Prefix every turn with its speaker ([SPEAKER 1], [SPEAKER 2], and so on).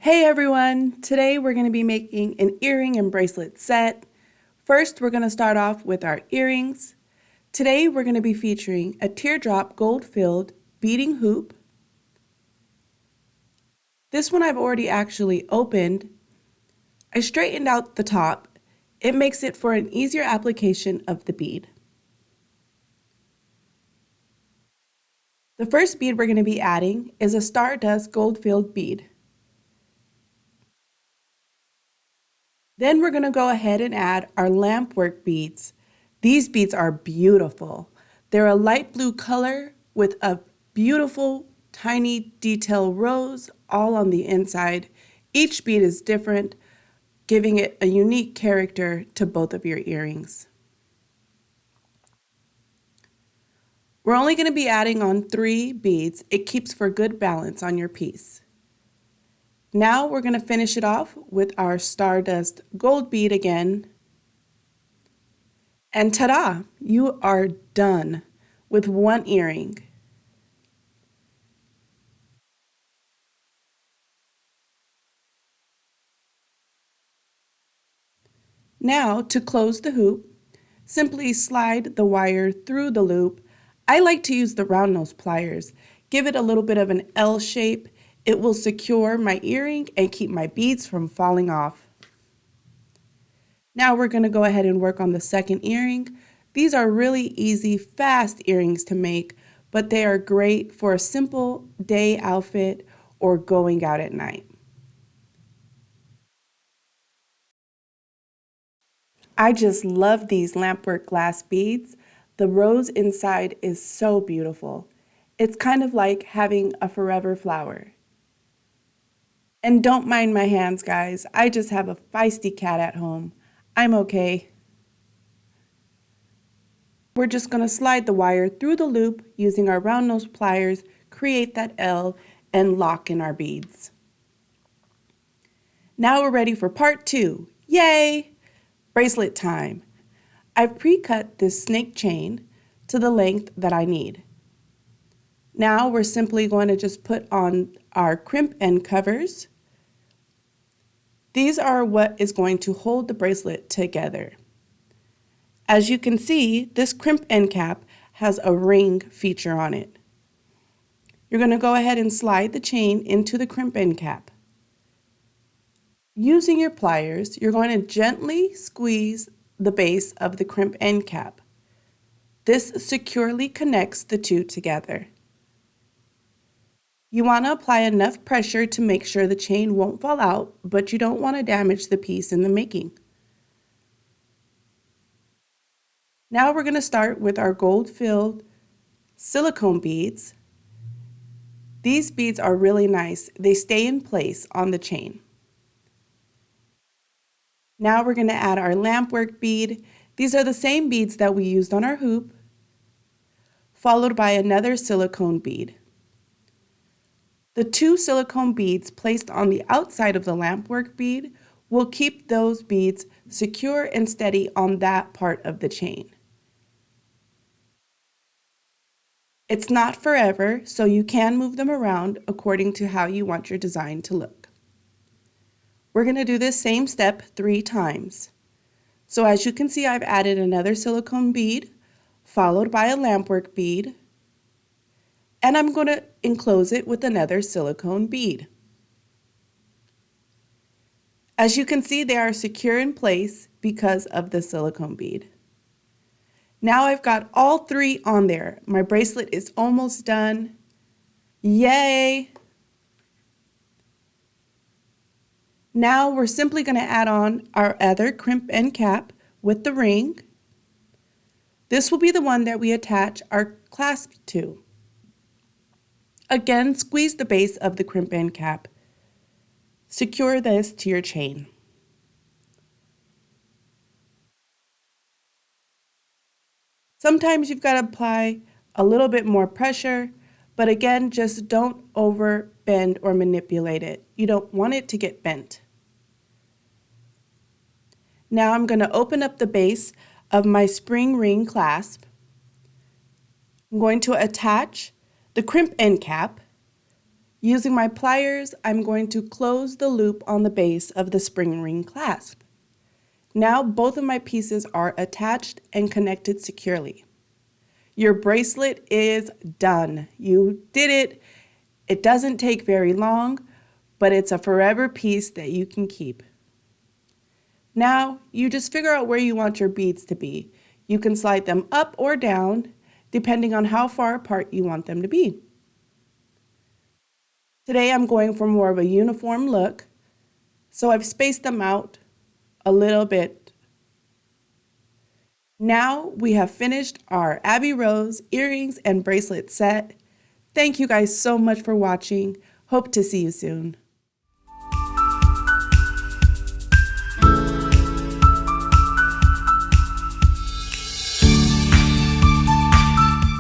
[SPEAKER 1] Hey everyone! Today we're going to be making an earring and bracelet set. First, we're going to start off with our earrings. Today we're going to be featuring a teardrop gold-filled beading hoop. This one I've already actually opened. I straightened out the top. It makes it for an easier application of the bead. The first bead we're going to be adding is a Stardust gold-filled bead. Then we're going to go ahead and add our lampwork beads. These beads are beautiful. They're a light blue color with a beautiful tiny detail rose all on the inside. Each bead is different, giving it a unique character to both of your earrings. We're only going to be adding on 3 beads. It keeps for good balance on your piece. Now we're going to finish it off with our Stardust gold bead again. And ta-da! You are done with one earring. Now to close the hoop, simply slide the wire through the loop. I like to use the round nose pliers. Give it a little bit of an L shape. It will secure my earring and keep my beads from falling off. Now we're going to go ahead and work on the second earring. These are really easy, fast earrings to make, but they are great for a simple day outfit or going out at night. I just love these lampwork glass beads. The rose inside is so beautiful. It's kind of like having a forever flower. And don't mind my hands, guys. I just have a feisty cat at home. I'm okay. We're just going to slide the wire through the loop using our round nose pliers, create that L, and lock in our beads. Now we're ready for part 2. Yay! Bracelet time. I've pre-cut this snake chain to the length that I need. Now we're simply going to just put on our crimp end covers. These are what is going to hold the bracelet together. As you can see, this crimp end cap has a ring feature on it. You're going to go ahead and slide the chain into the crimp end cap. Using your pliers, you're going to gently squeeze the base of the crimp end cap. This securely connects the two together. You want to apply enough pressure to make sure the chain won't fall out, but you don't want to damage the piece in the making. Now we're going to start with our gold-filled silicone beads. These beads are really nice. They stay in place on the chain. Now we're going to add our lampwork bead. These are the same beads that we used on our hoop, followed by another silicone bead. The 2 silicone beads placed on the outside of the lampwork bead will keep those beads secure and steady on that part of the chain. It's not forever, so you can move them around according to how you want your design to look. We're going to do this same step 3 times. So as you can see, I've added another silicone bead, followed by a lampwork bead, and I'm going to enclose it with another silicone bead. As you can see, they are secure in place because of the silicone bead. Now I've got all 3 on there. My bracelet is almost done. Yay! Now we're simply going to add on our other crimp end cap with the ring. This will be the one that we attach our clasp to. Again, squeeze the base of the crimp end cap. Secure this to your chain. Sometimes you've got to apply a little bit more pressure, but again, just don't over bend or manipulate it. You don't want it to get bent. Now I'm going to open up the base of my spring ring clasp. I'm going to attach the crimp end cap Using my pliers, I'm going to close the loop on the base of the spring ring clasp. Now both of my pieces are attached and connected securely. Your bracelet is done. You did it. It doesn't take very long, but it's a forever piece that you can keep. Now you just figure out where you want your beads to be. You can slide them up or down, depending on how far apart you want them to be. Today I'm going for more of a uniform look, so I've spaced them out a little bit. Now we have finished our Abbey Rose earrings and bracelet set. Thank you guys so much for watching. Hope to see you soon.